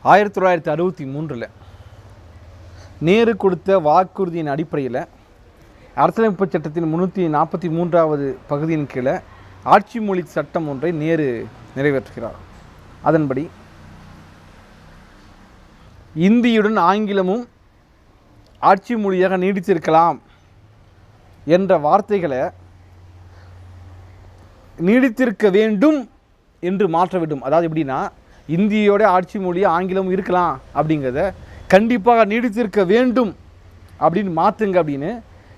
1963 நேரு கொடுத்த வாக்குறுதியின் அடிப்படையில் அரசியலமைப்பு சட்டத்தின் 343வது பகுதியின் கீழே ஆட்சி மொழி சட்டம் ஒன்றை நேரு நிறைவேற்றுகிறார். அதன்படி இந்தியுடன் ஆங்கிலமும் ஆட்சி மொழியாக நீடித்திருக்கலாம் என்ற வார்த்தைகளை நீடித்திருக்க வேண்டும் என்று மாற்ற வேண்டும். அதாவது எப்படின்னா, இந்தியோட ஆட்சி மொழி ஆங்கிலமும் இருக்கலாம் அப்படிங்கிறத கண்டிப்பாக நீடித்திருக்க வேண்டும் அப்படின்னு மாற்றுங்க அப்படின்னு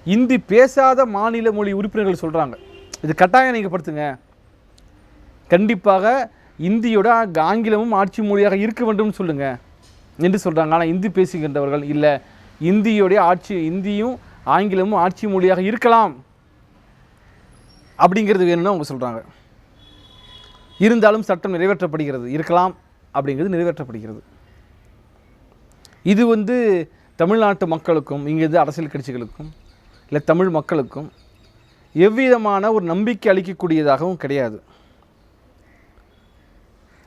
இந்தி பேசாத மாநில மொழி உறுப்பினர்கள் சொல்கிறாங்க. இது கட்டாயம் நீங்கள் படுத்துங்க, கண்டிப்பாக இந்தியோட ஆங்கிலமும் ஆட்சி மொழியாக இருக்க வேண்டும் சொல்லுங்கள் என்று சொல்கிறாங்க. ஆனால் இந்தி பேசுகின்றவர்கள் இல்லை, இந்தியும் ஆங்கிலமும் ஆட்சி மொழியாக இருக்கலாம் அப்படிங்கிறது வேணும்னு அவங்க சொல்கிறாங்க. இருந்தாலும் சட்டம் நிறைவேற்றப்படுகிறது, இருக்கலாம் அப்படிங்கிறது நிறைவேற்றப்படுகிறது. இது தமிழ்நாட்டு மக்களுக்கும் இங்கே அரசியல் கட்சிகளுக்கும் இல்லை தமிழ் மக்களுக்கும் எவ்விதமான ஒரு நம்பிக்கை அளிக்கக்கூடியதாகவும் கிடையாது.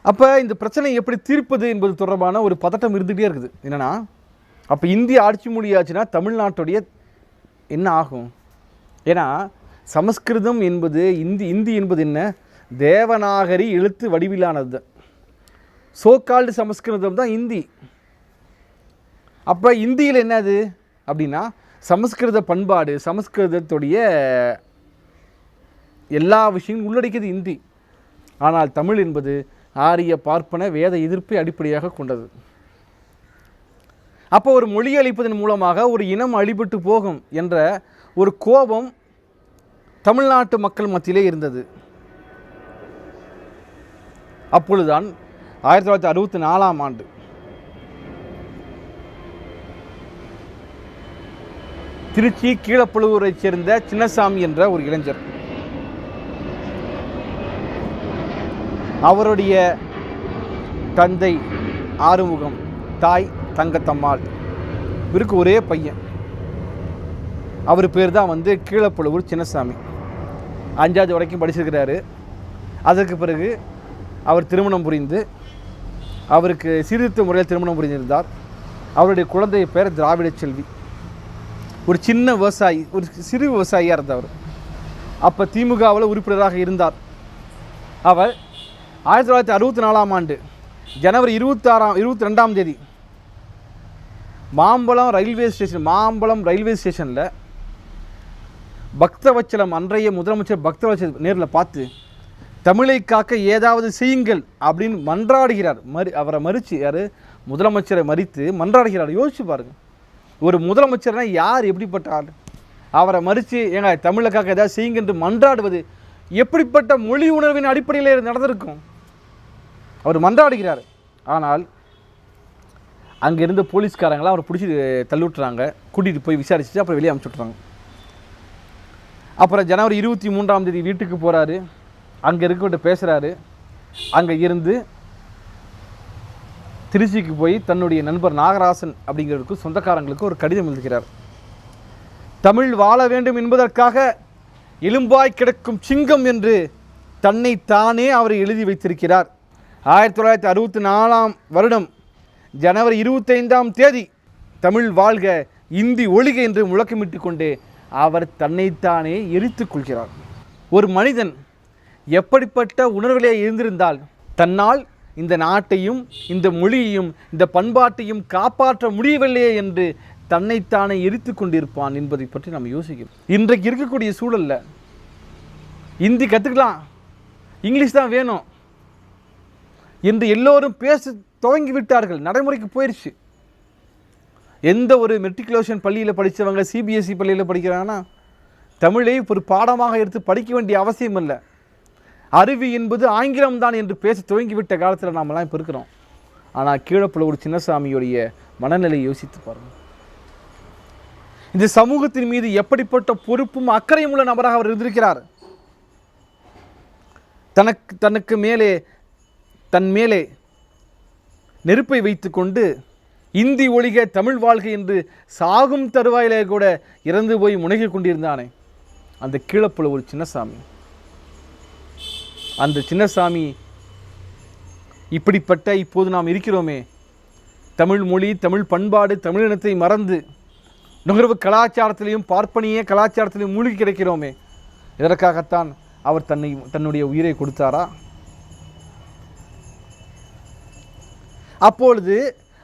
அப்போ இந்த பிரச்சனை எப்படி தீர்ப்பது என்பது தொடர்பான ஒரு பதட்டம் இருந்துகிட்டே இருக்குது. என்னென்னா, அப்போ இந்திய ஆட்சி மொழியாச்சுன்னா தமிழ்நாட்டுடைய என்ன ஆகும்? ஏன்னா சமஸ்கிருதம் என்பது இந்தி என்பது என்ன, தேவநாகரி எழுத்து வடிவிலானது. சோகால்டு சமஸ்கிருதம் தான் இந்தி. அப்போ இந்தியில் என்னது அப்படின்னா சமஸ்கிருத பண்பாடு, சமஸ்கிருதத்துடைய எல்லா விஷயங்களும் உள்ளடக்கியது இந்தி. ஆனால் தமிழ் என்பது ஆரிய பார்ப்பன வேத எதிர்ப்பை அடிப்படையாக கொண்டது. அப்போ ஒரு மொழி அளிப்பதன் மூலமாக ஒரு இனம் அழிபட்டு போகும் என்ற ஒரு கோபம் தமிழ்நாட்டு மக்கள் மத்தியிலே இருந்தது. அப்பொழுதுதான் 1964ஆம் ஆண்டு திருச்சி கீழப்பழுவூரை சேர்ந்த சின்னசாமி என்ற ஒரு இளைஞர், அவருடைய தந்தை ஆறுமுகம், தாய் தங்கத்தம்மாள், இவருக்கு ஒரே பையன். அவர் பேர் தான் கீழப்பழுவூர் சின்னசாமி. 5வது வரைக்கும் படிச்சிருக்கிறாரு. அதற்கு பிறகு அவர் திருமணம் புரிந்து, அவருக்கு சீர்திருத்த முறையில் திருமணம் புரிந்திருந்தார். அவருடைய குழந்தை பேர் திராவிட செல்வி. ஒரு சின்ன விவசாயி, ஒரு சிறு விவசாயியாக இருந்தவர். அப்போ திமுகவில் உறுப்பினராக இருந்தார். அவர் 1964ஆம் ஆண்டு ஜனவரி 22ஆம் தேதி மாம்பழம் ரயில்வே ஸ்டேஷனில் பக்தவச்சலம், அன்றைய முதலமைச்சர் பக்தவச்சலம் நேரில் பார்த்து தமிழை காக்க ஏதாவது செய்யுங்கள் அப்படின்னு மன்றாடுகிறார். அவரை மறித்து, யார் முதலமைச்சரை மறித்து மன்றாடுகிறார். யோசிச்சு பாருங்கள், ஒரு முதலமைச்சர்னா யார், எப்படிப்பட்ட ஆள்? அவரை மறித்து ஏங்க தமிழுக்காக ஏதாவது செய்யுங்க என்று மன்றாடுவது எப்படிப்பட்ட மொழி உணர்வின் அடிப்படையில் நடந்திருக்கும்? அவர் மன்றாடுகிறார். ஆனால் அங்கே இருந்த போலீஸ்காரங்களாம் அவரை பிடிச்சி தள்ளிவிட்டுறாங்க. கூட்டிகிட்டு போய் விசாரிச்சுட்டு அப்புறம் வெளியே அனுப்பிச்சுட்றாங்க. அப்புறம் ஜனவரி 23ஆம் தேதி வீட்டுக்கு போகிறாரு. அங்கே இருக்கவிட்ட பேசுகிறாரு. அங்கே இருந்து திருச்சிக்கு போய் தன்னுடைய நண்பர் நாகராசன் அப்படிங்கிறதுக்கு சொந்தக்காரங்களுக்கு ஒரு கடிதம் எழுதுகிறார். தமிழ் வாழ வேண்டும் என்பதற்காக எலும்பாய் கிடக்கும் சிங்கம் என்று தன்னை தானே அவர் எழுதி வைத்திருக்கிறார். 1964ஆம் வருடம் ஜனவரி 25ஆம் தேதி தமிழ் வாழ்க, இந்தி ஒழிக என்று முழக்கமிட்டு கொண்டே அவர் தன்னைத்தானே எரித்து கொள்கிறார். ஒரு மனிதன் எப்படிப்பட்ட உணர்வுகளே இருந்திருந்தால் தன்னால் இந்த நாட்டையும் இந்த மொழியையும் இந்த பண்பாட்டையும் காப்பாற்ற முடியவில்லையே என்று தன்னைத்தானே எரித்து கொண்டிருப்பான் என்பதை பற்றி நாம் யோசிக்கிறோம். இன்றைக்கு இருக்கக்கூடிய சூழலில் இந்தி கற்றுக்கலாம், இங்கிலீஷ் தான் வேணும் என்று எல்லோரும் பேச துவங்கிவிட்டார்கள். நடைமுறைக்கு போயிடுச்சு. எந்த ஒரு மெட்ரிகுலேஷன் பள்ளியில் படித்தவங்க சிபிஎஸ்சி பள்ளியில் படிக்கிறாங்கன்னா தமிழை ஒரு பாடமாக எடுத்து படிக்க வேண்டிய அவசியம் இல்லை. அருவி என்பது ஆங்கிலம்தான் என்று பேச துவங்கிவிட்ட காலத்தில் நாமெல்லாம் இப்போ இருக்கிறோம். ஆனால் கீழப்பழுவூர் சின்னசாமியுடைய மனநிலையை யோசித்து பாருங்கள். இந்த சமூகத்தின் மீது எப்படிப்பட்ட பொறுப்பும் அக்கறையும் உள்ள நபராக அவர் இருந்திருக்கிறார். தன் மேலே நெருப்பை வைத்து கொண்டு இந்தி ஒழிக தமிழ் வாழ்க என்று சாகும் தருவாயிலே கூட இறந்து போய் முனகிக் கொண்டிருந்தானே அந்த கீழப்பழுவூர் சின்னசாமி. அந்த சின்னசாமி இப்படிப்பட்ட இப்போது நாம் இருக்கிறோமே தமிழ் மொழி, தமிழ் பண்பாடு, தமிழினத்தை மறந்து நுகர்வு கலாச்சாரத்திலையும் பார்ப்பனிய கலாச்சாரத்திலையும் மூழ்கி கிடைக்கிறோமே, இதற்காகத்தான் அவர் தன்னுடைய உயிரை கொடுத்தாரா? அப்பொழுது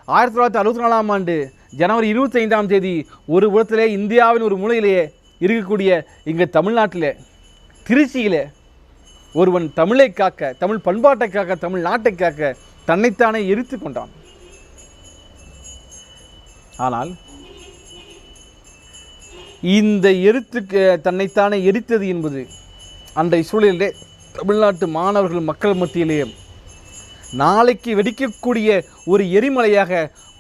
1964ஆம் ஆண்டு ஜனவரி 25ஆம் தேதி ஒரு புறத்திலே இந்தியாவின் ஒரு மூலையிலேயே இருக்கக்கூடிய இங்கே தமிழ்நாட்டிலே திருச்சியிலே ஒருவன் தமிழை காக்க, தமிழ் பண்பாட்டை காக்க, தமிழ் நாட்டை காக்க தன்னைத்தானே எரித்து கொண்டான். ஆனால் இந்த தன்னைத்தானே எரித்தது என்பது அன்றைய சூழலிலே தமிழ்நாட்டு மாணவர்கள் மக்கள் மத்தியிலே நாளைக்கு வெடிக்கக்கூடிய ஒரு எரிமலையாக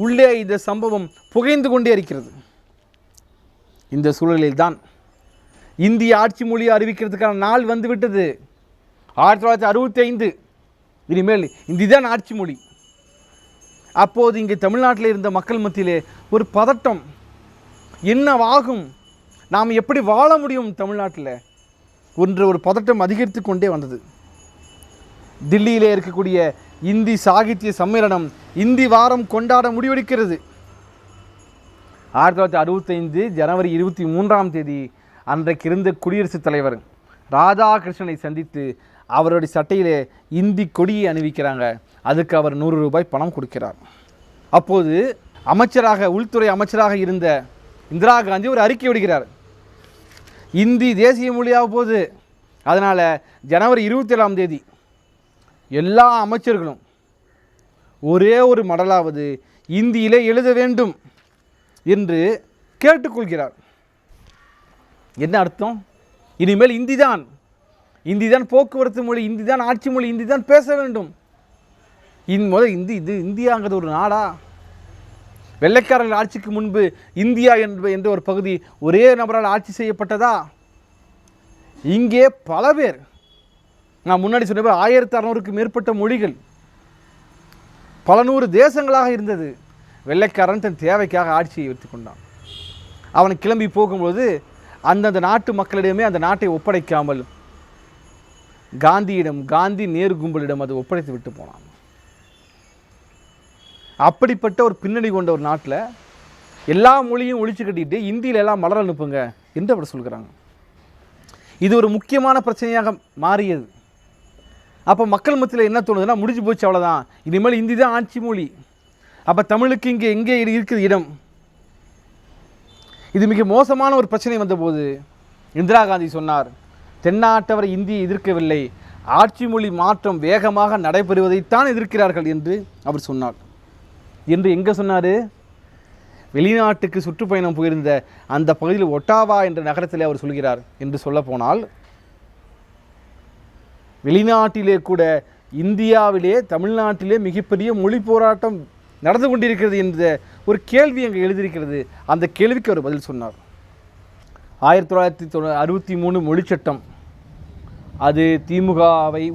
உள்ளே இந்த சம்பவம் புகைந்து கொண்டே இருக்கிறது. இந்த சூழலில்தான் இந்திய ஆட்சி மொழியை அறிவிக்கிறதுக்கான நாள் வந்துவிட்டது. 1965 இனிமேல் இந்திதான் ஆட்சி மொழி. அப்போது இங்கே தமிழ்நாட்டில் இருந்த மக்கள் மத்தியிலே ஒரு பதட்டம், என்னவாகும், நாம் எப்படி வாழ முடியும் தமிழ்நாட்டில் என்ற ஒரு பதட்டம் அதிகரித்து கொண்டே வந்தது. தில்லியிலே இருக்கக்கூடிய இந்தி சாகித்ய சம்மேளனம் இந்தி வாரம் கொண்டாட முடிவெடுக்கிறது. 1965 ஜனவரி 23ஆம் தேதி அன்றைக்கு இருந்த குடியரசுத் தலைவர் ராதாகிருஷ்ணனை சந்தித்து அவருடைய சட்டையிலே இந்தி கொடியை அணிவிக்கிறாங்க. அதுக்கு அவர் 100 ரூபாய் பணம் கொடுக்கிறார். அப்போது அமைச்சராக, உள்துறை அமைச்சராக இருந்த இந்திரா காந்தி ஒரு அறிக்கை விடுகிறார், இந்தி தேசிய மொழியாக போகுது, அதனால் ஜனவரி 27ஆம் தேதி எல்லா அமைச்சர்களும் ஒரே ஒரு மடலாவது இந்தியிலே எழுத வேண்டும் என்று கேட்டுக்கொள்கிறார். என்ன அர்த்தம்? இனிமேல் இந்தி தான் போக்குவரத்து மொழி, இந்தி தான் ஆட்சி மொழி, இந்தி தான் பேச வேண்டும். இது இந்தியாங்கிறது ஒரு நாடா? வெள்ளைக்காரர்கள் ஆட்சிக்கு முன்பு இந்தியா என்ற ஒரு பகுதி ஒரே நபரால் ஆட்சி செய்யப்பட்டதா? இங்கே பல பேர், நான் முன்னாடி சொன்ன 1600க்கு மேற்பட்ட மொழிகள், பல நூறு தேசங்களாக இருந்தது. வெள்ளைக்காரன் தன் தேவைக்காக ஆட்சியை வைத்துக்கொண்டான். அவன் கிளம்பி போகும்போது அந்தந்த நாட்டு மக்களிடமே அந்த நாட்டை ஒப்படைக்காமல் காந்தி நேரு கும்பலிடம் அது ஒப்படைத்து விட்டு போனான். அப்படிப்பட்ட ஒரு பின்னணி கொண்ட ஒரு நாட்டில் எல்லா மொழியும் ஒழிச்சு கட்டிட்டு இந்தியில் எல்லாம் மலர் அனுப்புங்க என்று அவர் சொல்கிறாங்க. இது ஒரு முக்கியமான பிரச்சனையாக மாறியது. அப்போ மக்கள் மத்தியில் என்ன தோணுதுன்னா, முடிஞ்சு போச்சு, அவ்வளோதான், இனிமேல் இந்தி தான் ஆட்சி மொழி. அப்போ தமிழுக்கு எங்கே இருக்குது இடம்? இது மிக மோசமான ஒரு பிரச்சனை வந்தபோது இந்திரா காந்தி சொன்னார், தென்னாட்டவர் இந்தியை எதிர்க்கவில்லை, ஆட்சி மொழி மாற்றம் வேகமாக நடைபெறுவதைத்தான் எதிர்க்கிறார்கள் என்று அவர் சொன்னார். என்று எங்கே சொன்னார்? வெளிநாட்டுக்கு சுற்றுப்பயணம் போயிருந்த அந்த பகுதியில் ஒட்டாவா என்ற நகரத்திலே அவர் சொல்கிறார். என்று சொல்ல போனால் வெளிநாட்டிலே கூட இந்தியாவிலே, தமிழ்நாட்டிலே மிகப்பெரிய மொழி போராட்டம் நடந்து கொண்டிருக்கிறது என்ற ஒரு கேள்வி அங்கே எழுதியிருக்கிறது. அந்த கேள்விக்கு அவர் பதில் சொன்னார். 1963 மொழிச்சட்டம் அது திமுகவை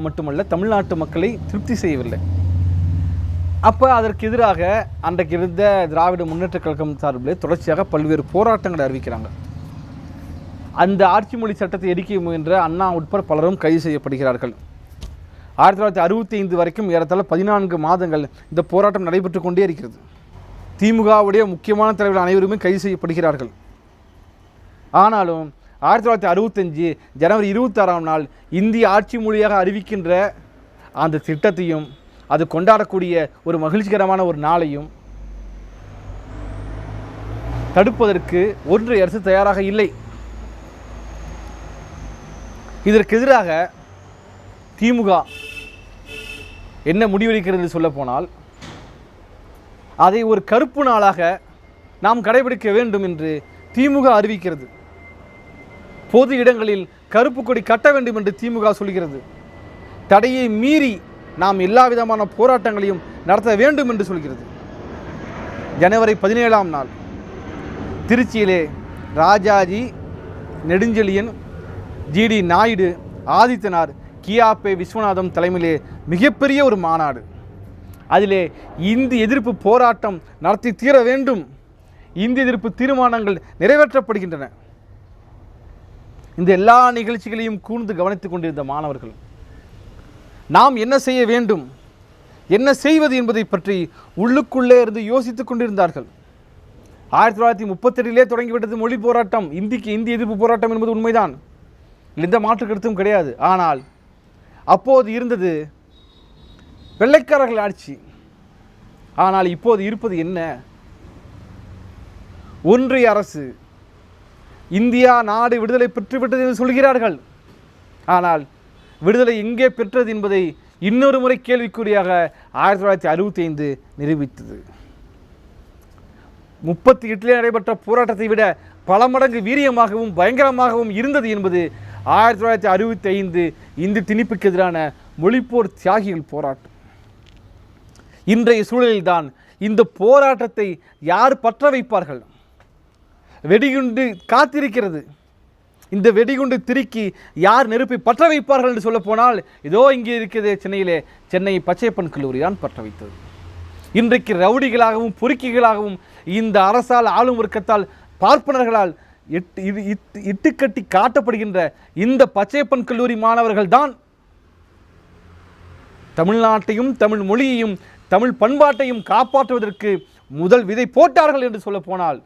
மட்டுமல்ல தமிழ்நாட்டு மக்களை திருப்தி செய்யவில்லை. அப்போ அதற்கு எதிராக அன்றைக்கு இருந்த திராவிட முன்னேற்ற கழகம் சார்பில் தொடர்ச்சியாக பல்வேறு போராட்டங்களை அறிவிக்கிறாங்க. அந்த ஆட்சி மொழி சட்டத்தை எரிக்க முயன்ற அண்ணா உட்பட பலரும் கைது செய்யப்படுகிறார்கள். 1965 வரைக்கும் ஏறத்தாழ 14 மாதங்கள் இந்த போராட்டம் நடைபெற்று கொண்டே இருக்கிறது. திமுகவுடைய முக்கியமான தலைவர்கள் அனைவருமே கைது செய்யப்படுகிறார்கள். ஆனாலும் 1965 ஜனவரி 26ஆம் நாள் இந்திய ஆட்சி மொழியாக அறிவிக்கின்ற அந்த திட்டத்தையும் அது கொண்டாடக்கூடிய ஒரு மகிழ்ச்சிகரமான ஒரு நாளையும் தடுப்பதற்கு ஒன்றிய அரசு தயாராக இல்லை. இதற்கு எதிராக திமுக என்ன முடிவெடுக்கிறது சொல்ல போனால், அதை ஒரு கருப்பு நாளாக நாம் கடைபிடிக்க வேண்டும் என்று திமுக அறிவிக்கிறது. பொது இடங்களில் கருப்பு கொடி கட்ட வேண்டும் என்று திமுக சொல்கிறது. தடையை மீறி நாம் எல்லா விதமான போராட்டங்களையும் நடத்த வேண்டும் என்று சொல்கிறது. ஜனவரி 17ஆம் நாள் திருச்சியிலே ராஜாஜி, நெடுஞ்செழியன், ஜிடி நாயுடு, ஆதித்தனார், கியாபே விஸ்வநாதம் தலைமையிலே மிகப்பெரிய ஒரு மாநாடு. அதிலே இந்தி எதிர்ப்பு போராட்டம் நடத்தி தீர வேண்டும், இந்தி எதிர்ப்பு தீர்மானங்கள் நிறைவேற்றப்படுகின்றன. இந்த எல்லா நிகழ்ச்சிகளையும் கூர்ந்து கவனித்துக் கொண்டிருந்த மாணவர்கள் நாம் என்ன செய்ய வேண்டும், என்ன செய்வது என்பதை பற்றி உள்ளுக்குள்ளே இருந்து யோசித்துக் கொண்டிருந்தார்கள். 1938 தொடங்கிவிட்டது மொழி போராட்டம், இந்திக்கு இந்தி எதிர்ப்பு போராட்டம் என்பது உண்மைதான், எந்த மாற்று கருத்தும் கிடையாது. ஆனால் அப்போது இருந்தது வெள்ளைக்காரர்கள் ஆட்சி. ஆனால் இப்போது இருப்பது என்ன? ஒன்றிய அரசு. இந்தியா நாடு விடுதலை பெற்றுவிட்டது என்று சொல்கிறார்கள். ஆனால் விடுதலை எங்கே பெற்றது என்பதை இன்னொரு முறை கேள்விக்குறியாக 1965 நிரூபித்தது. 38 நடைபெற்ற போராட்டத்தை விட பல மடங்கு வீரியமாகவும் பயங்கரமாகவும் இருந்தது என்பது 1965 இந்தி திணிப்புக்கு எதிரான மொழிப்போர் தியாகிகள் போராட்டம். இன்றைய சூழலில்தான் இந்த போராட்டத்தை யார் பற்ற வைப்பார்கள்? வெடிகுண்டு காத்திருக்கிறது. இந்த வெடிகுண்டு திருக்கி யார் நெருப்பை பற்ற வைப்பார்கள் என்று சொல்ல போனால் இதோ இங்கே இருக்கிறது சென்னையிலே, சென்னை பச்சையப்பன் கல்லூரி தான் பற்ற வைத்தது. இன்றைக்கு ரவுடிகளாகவும் பொறுக்கிகளாகவும் இந்த அரசால் ஆளும் வர்க்கத்தால் பார்ப்பனர்களால் இட்டுக்கட்டி காட்டப்படுகின்ற இந்த பச்சையப்பன் கல்லூரி மாணவர்கள் தான் தமிழ்நாட்டையும் தமிழ் மொழியையும் தமிழ் பண்பாட்டையும் காப்பாற்றுவதற்கு முதல் விதை போட்டார்கள் என்று சொல்ல போனால்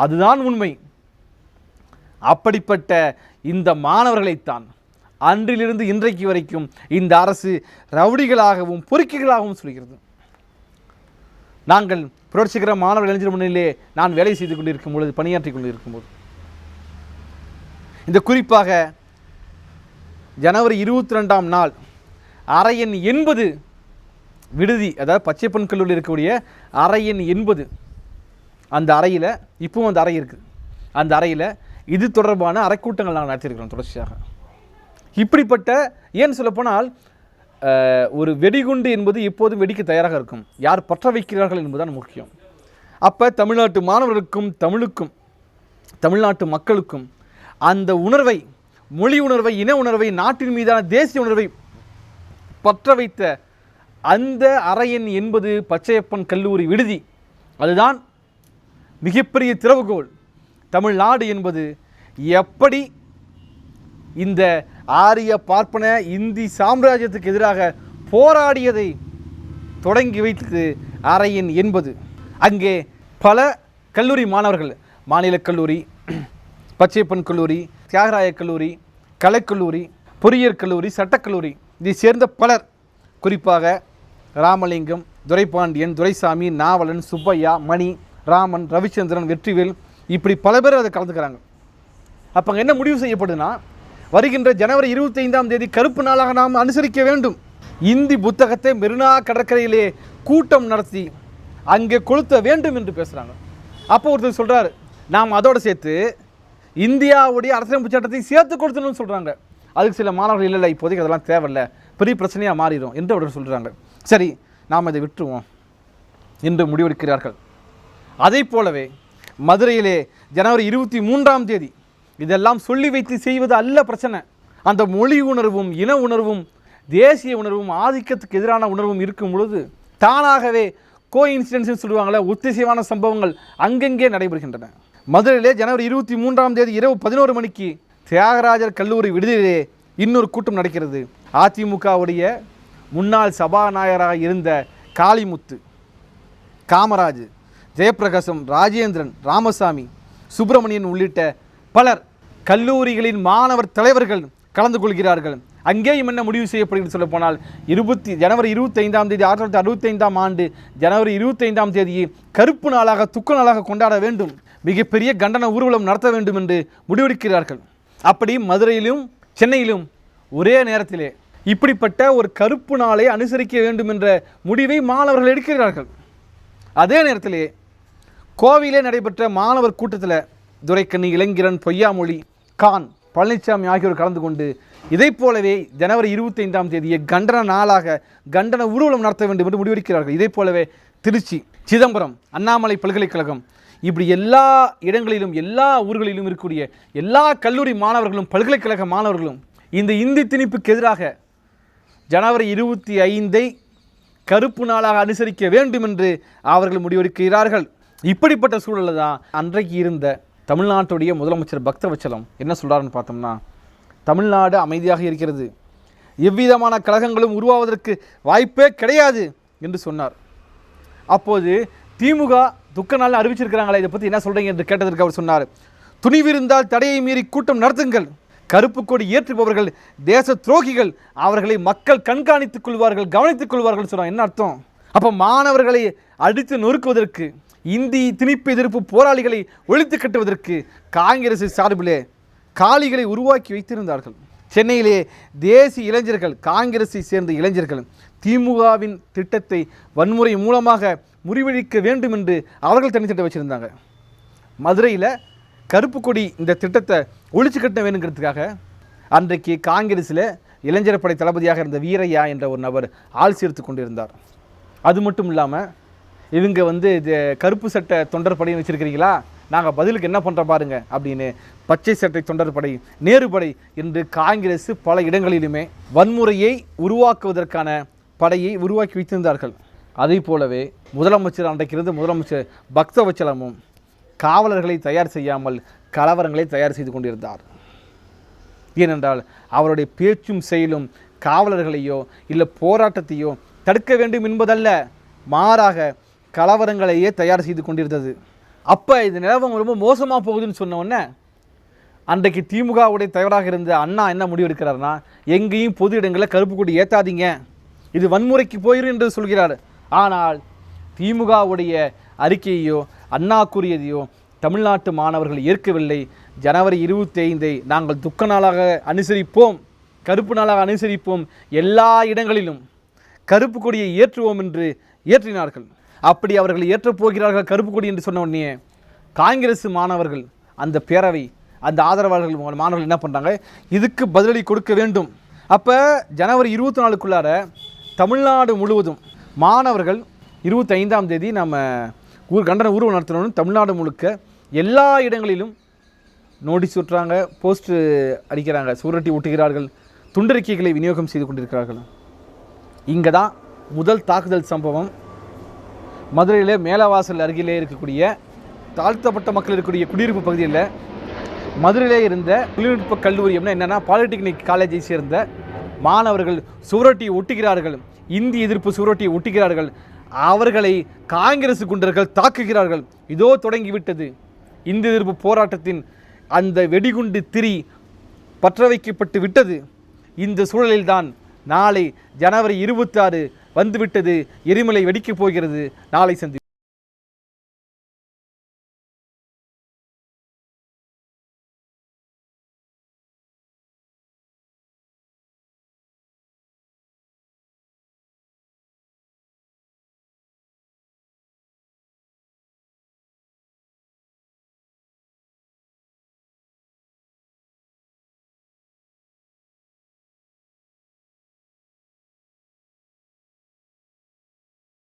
அதுதான் உண்மை. அப்படிப்பட்ட இந்த மாணவர்களைத்தான் அன்றிலிருந்து இன்றைக்கு வரைக்கும் இந்த அரசு ரவுடிகளாகவும் பொறுக்கிகளாகவும் சொல்கிறது. நாங்கள் புரட்சிகர மாணவர் இளைஞர் முன்னிலே நான் வேலை செய்து கொண்டிருக்கும் பொழுது, பணியாற்றி கொண்டிருக்கும் போது, இந்த குறிப்பாக ஜனவரி 22ஆம் நாள் அறை எண் 80 விடுதி, அதாவது பச்சையப்பன் கல்லூரியில் இருக்கக்கூடிய அறை எண் 80, அந்த அறையில் இப்பவும் அந்த அறை இருக்குது. அந்த அறையில் இது தொடர்பான அறைக்கூட்டங்கள் நாங்கள் நடத்தியிருக்கிறோம் தொடர்ச்சியாக. இப்படிப்பட்ட ஏன்னு சொல்லப்போனால் ஒரு வெடிகுண்டு என்பது எப்போதும் வெடிக்க தயாராக இருக்கும். யார் பற்ற வைக்கிறார்கள் என்பதுதான் முக்கியம். அப்போ தமிழ்நாட்டு மாணவர்களுக்கும் தமிழ்நாட்டு மக்களுக்கும் அந்த உணர்வை, மொழி உணர்வை, இன உணர்வை, நாட்டின் மீதான தேசிய உணர்வை பற்ற வைத்த அந்த அறை எண் 80 பச்சையப்பன் கல்லூரி விடுதி, அதுதான் மிகப்பெரிய திறவுகோல். தமிழ்நாடு என்பது எப்படி இந்த ஆரிய பார்ப்பன இந்தி சாம்ராஜ்யத்துக்கு எதிராக போராடியதை தொடங்கி வைத்தது அறை எண் 80. அங்கே பல கல்லூரி மாணவர்கள், மாநில கல்லூரி, பச்சையப்பன் கல்லூரி, தியாகராய கல்லூரி, கலைக்கல்லூரி, பொறியியற் கல்லூரி, சட்டக்கல்லூரி, இதை சேர்ந்த பலர், குறிப்பாக ராமலிங்கம், துரைபாண்டியன், துரைசாமி, நாவலன், சுப்பையா, மணி, ராமன், ரவிச்சந்திரன், வெற்றிவேல், இப்படி பல பேர் அதை கலந்துக்கிறாங்க. அப்போ அங்கே என்ன முடிவு செய்யப்படுதுன்னா, வருகின்ற ஜனவரி 25ஆம் தேதி கருப்பு நாளாக நாம் அனுசரிக்க வேண்டும். இந்தி புத்தகத்தை மெரினா கடற்கரையிலே கூட்டம் நடத்தி அங்கே கொளுத்த வேண்டும் என்று பேசுகிறாங்க. அப்போ ஒருத்தர் சொல்கிறார், நாம் அதோடு சேர்த்து இந்தியாவுடைய அரசியலமைப்பு சட்டத்தை சேர்த்து கொடுத்தணும்னு சொல்கிறாங்க. அதுக்கு சில மாணவர்கள் இல்லை இப்போதைக்கு அதெல்லாம் தேவையில்லை, பெரிய பிரச்சனையாக மாறிடும் என்று அவர்கள் சொல்கிறாங்க. சரி, நாம் இதை விட்டுருவோம் என்று முடிவெடுக்கிறார்கள். அதை போலவே மதுரையிலே ஜனவரி 23ஆம் தேதி இதெல்லாம் சொல்லி வைத்து செய்வது அல்ல பிரச்சனை. அந்த மொழி உணர்வும் இன உணர்வும் தேசிய உணர்வும் ஆதிக்கத்துக்கு எதிரான உணர்வும் இருக்கும் பொழுது தானாகவே கோஇன்சிடென்ஸ் சொல்லுவாங்களே, ஒத்திசைவான சம்பவங்கள் அங்கங்கே நடைபெறுகின்றன. மதுரையிலே ஜனவரி 23ஆம் தேதி இரவு 11 மணிக்கு தியாகராஜர் கல்லூரி விடுதியிலே இன்னொரு கூட்டம் நடக்கிறது. அதிமுகவுடைய முன்னாள் சபாநாயகராக இருந்த காளிமுத்து, காமராஜ், ஜெயப்பிரகாசம், ராஜேந்திரன், ராமசாமி, சுப்பிரமணியன் உள்ளிட்ட பலர் கல்லூரிகளின் மாணவர் தலைவர்கள் கலந்து கொள்கிறார்கள். அங்கேயும் என்ன முடிவு செய்யப்படுகிறது சொல்ல போனால், ஜனவரி 25ஆம் தேதி 1965ஆம் ஆண்டு ஜனவரி 25ஆம் தேதியை கருப்பு நாளாக, துக்க நாளாக கொண்டாட வேண்டும், மிகப்பெரிய கண்டன ஊர்வலம் நடத்த வேண்டும் என்று முடிவெடுக்கிறார்கள். அப்படி மதுரையிலும் சென்னையிலும் ஒரே நேரத்திலே இப்படிப்பட்ட ஒரு கருப்பு நாளை அனுசரிக்க வேண்டும் என்ற முடிவை மாணவர்கள் எடுக்கிறார்கள். அதே நேரத்திலே கோவையிலே நடைபெற்ற மாணவர் கூட்டத்தில் துரைக்கண்ணி, இளங்கிரன், பொய்யாமொழி, கான், பழனிசாமி ஆகியோர் கலந்து கொண்டு இதை போலவே ஜனவரி 25ஆம் தேதியை கண்டன நாளாக கண்டன ஊர்வலம் நடத்த வேண்டும் என்று முடிவெடுக்கிறார்கள். இதை போலவே திருச்சி, சிதம்பரம், அண்ணாமலை பல்கலைக்கழகம், இப்படி எல்லா இடங்களிலும் எல்லா ஊர்களிலும் இருக்கக்கூடிய எல்லா கல்லூரி மாணவர்களும் பல்கலைக்கழக மாணவர்களும் இந்த இந்தி திணிப்புக்கு எதிராக ஜனவரி 25ஐ கருப்பு நாளாக அனுசரிக்க வேண்டும் என்று அவர்கள் முடிவெடுக்கிறார்கள். இப்படிப்பட்ட சூழலில் தான் அன்றைக்கு இருந்த தமிழ்நாட்டுடைய முதலமைச்சர் பக்தவச்சலம் என்ன சொல்கிறாருன்னு பார்த்தோம்னா, தமிழ்நாடு அமைதியாக இருக்கிறது, எவ்விதமான கழகங்களும் உருவாவதற்கு வாய்ப்பே கிடையாது என்று சொன்னார். அப்போது திமுக துக்க நாள் அறிவிச்சிருக்கிறாங்களே, இதை பற்றி என்ன சொல்கிறீங்க என்று கேட்டதற்கு அவர் சொன்னார், துணிவிருந்தால் தடையை மீறி கூட்டம் நடத்துங்கள், கருப்பு கொடி ஏற்றுபவர்கள் தேச துரோகிகள், அவர்களை மக்கள் கண்காணித்துக் கொள்வார்கள், கவனித்துக் கொள்வார்கள் சொன்னார். என்ன அர்த்தம்? அப்போ மாணவர்களை அடித்து நொறுக்குவதற்கு, இந்தி திணிப்பு எதிர்ப்பு போராளிகளை ஒழித்து கட்டுவதற்கு காங்கிரஸ் சார்பிலே காளிகளை உருவாக்கி வைத்திருந்தார்கள். சென்னையிலே தேசிய இளைஞர்கள், காங்கிரஸை சேர்ந்த இளைஞர்கள் திமுகவின் திட்டத்தை வன்முறை மூலமாக முறிவழிக்க வேண்டும் என்று அவர்கள் தனித்திட்டம் வச்சுருந்தாங்க. மதுரையில் கருப்பு கொடி இந்த திட்டத்தை ஒழிச்சு கட்ட வேணுங்கிறதுக்காக அன்றைக்கு காங்கிரஸில் இளைஞர் படை தளபதியாக இருந்த வீரையா என்ற ஒரு நபர் ஆள் சேர்த்து கொண்டிருந்தார். அது மட்டும் இல்லாமல் இவங்க இது கருப்பு சட்டை தொண்டர் படையும் வச்சுருக்கிறீங்களா, நாங்கள் பதிலுக்கு என்ன பண்ணுற பாருங்க அப்படின்னு பச்சை சட்டை தொண்டர் படை, நேரு படை என்று காங்கிரஸ் பல இடங்களிலுமே வன்முறையை உருவாக்குவதற்கான படையை உருவாக்கி வைத்திருந்தார்கள். அதே போலவே முதலமைச்சர் அன்றைக்கு இருந்த முதலமைச்சர் பக்தவச்சலமும் காவலர்களை தயார் செய்யாமல் கலவரங்களை தயார் செய்து கொண்டிருந்தார். ஏனென்றால் அவருடைய பேச்சும் செயலும் காவலர்களையோ இல்லை போராட்டத்தையோ தடுக்க வேண்டும் என்பதல்ல, மாறாக கலவரங்களையே தயார் செய்து கொண்டிருந்தது. அப்போ இது நிலவரம் ரொம்ப மோசமாக போகுதுன்னு சொன்ன உடனே அன்றைக்கு திமுகவுடைய தலைவராக இருந்த அண்ணா என்ன முடிவு எடுக்கிறார்னா, எங்கேயும் பொது இடங்களில் கருப்பு கொடி ஏற்றாதீங்க, இது வன்முறைக்கு போயிடும் என்று சொல்கிறார். ஆனால் திமுகவுடைய அறிக்கையையோ அண்ணா கூறியதையோ தமிழ்நாட்டு மாணவர்கள் ஏற்கவில்லை. ஜனவரி 25 நாங்கள் துக்க நாளாக அனுசரிப்போம், கருப்பு நாளாக அனுசரிப்போம், எல்லா இடங்களிலும் கருப்பு கொடியை ஏற்றுவோம் என்று ஏற்றினார்கள். அப்படி அவர்கள் ஏற்றப் போகிறார்கள் கருப்பு கொடி என்று சொன்ன உடனே காங்கிரஸ் மாணவர்கள், அந்த பேரவை, அந்த ஆதரவாளர்கள் மாணவர்கள் என்ன பண்ணுறாங்க, இதுக்கு பதிலடி கொடுக்க வேண்டும். அப்போ ஜனவரி 24க்குள்ளார தமிழ்நாடு முழுவதும் மாணவர்கள் 25ஆம் தேதி நம்ம கண்டன ஊர்வலம் நடத்தணும்னு தமிழ்நாடு முழுக்க எல்லா இடங்களிலும் நோட்டீஸ் விட்டுறாங்க, போஸ்ட் அடிக்கிறாங்க, சுவரொட்டி ஒட்டுகிறார்கள், துண்டறிக்கைகளை விநியோகம் செய்து கொண்டிருக்கிறார்கள். இங்கே தான் முதல் தாக்குதல் சம்பவம். மதுரையில் மேலவாசல் அருகிலே இருக்கக்கூடிய தாழ்த்தப்பட்ட மக்கள் இருக்கக்கூடிய குடியிருப்பு பகுதியில் மதுரையிலே இருந்த தொழில்நுட்ப கல்லூரி என்னென்னா பாலிடெக்னிக் காலேஜை சேர்ந்த மாணவர்கள் சுவரொட்டியை ஒட்டுகிறார்கள், இந்தி எதிர்ப்பு சுவரொட்டியை ஒட்டுகிறார்கள், அவர்களை காங்கிரஸ் குண்டர்கள் தாக்குகிறார்கள். இதோ தொடங்கிவிட்டது இந்தி எதிர்ப்பு போராட்டத்தின் அந்த வெடிகுண்டு திரி பற்ற வைக்கப்பட்டு விட்டது. இந்த சூழலில்தான் நாளை ஜனவரி 26 வந்துவிட்டது, எரிமலை வெடிக்கப் போகிறது. நாளை சந்தி.